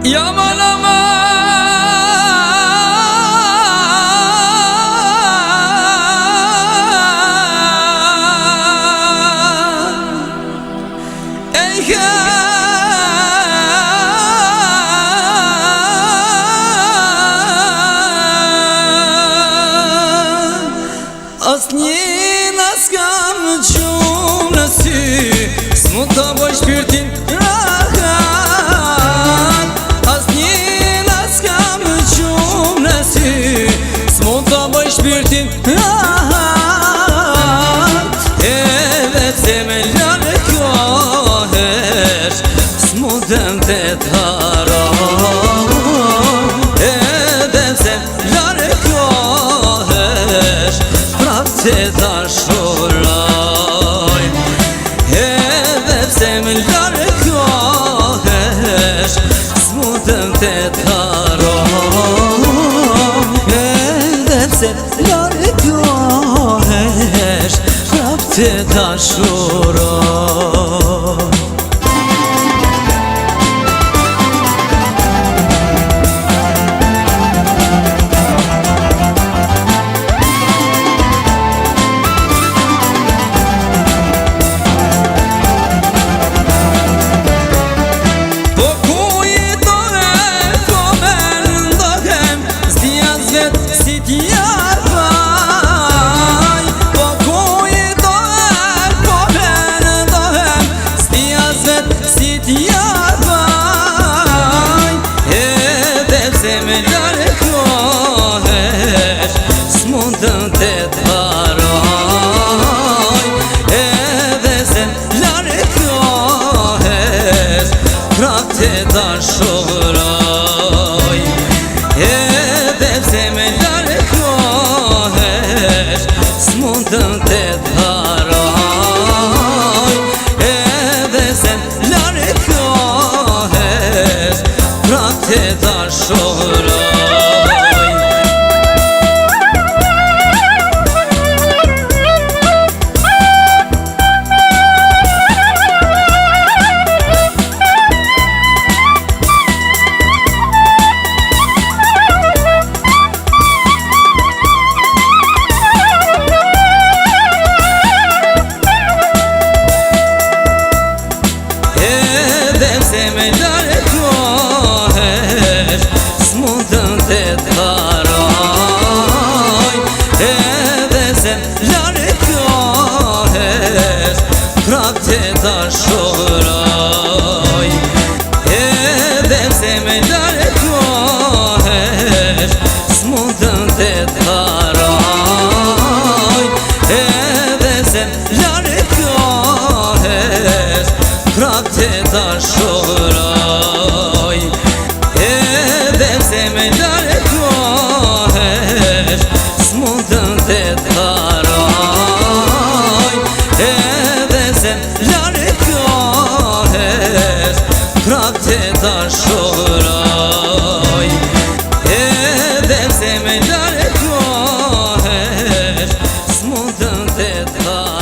Yaman aman Asnjë nas kam qumë në sy, s'mu të bëj shpirtin rahat. Asnjë nas kam qumë në sy, s'mu të bëj shpirtin rahat. Edhe pse me largohesh, s'mu dëm të haroj. Edhe pse largohesh, se dashuroj. Edhe pse më largohesh, s'mundem të haroj. Edhe pse largohesh, prap të dashuroj. S'mundem të haroj. Edhe se largohesh, prap të dashuroj. Edhe se me largohesh, s'mundem të haroj. Edhe se largohesh, prap të dashuroj. Se me largohesh, s'mundem të haroj. Edhe se largohesh, prap të dashuroj. Edhe se me largohesh, s'mundem të haroj. Edhe se largohesh, prap të dashuroj. Edhe se me largohesh, s'mundem të haroj. Edhe se largohesh, prap të dashuroj. Edhe se me largohesh, s'mundem të haroj.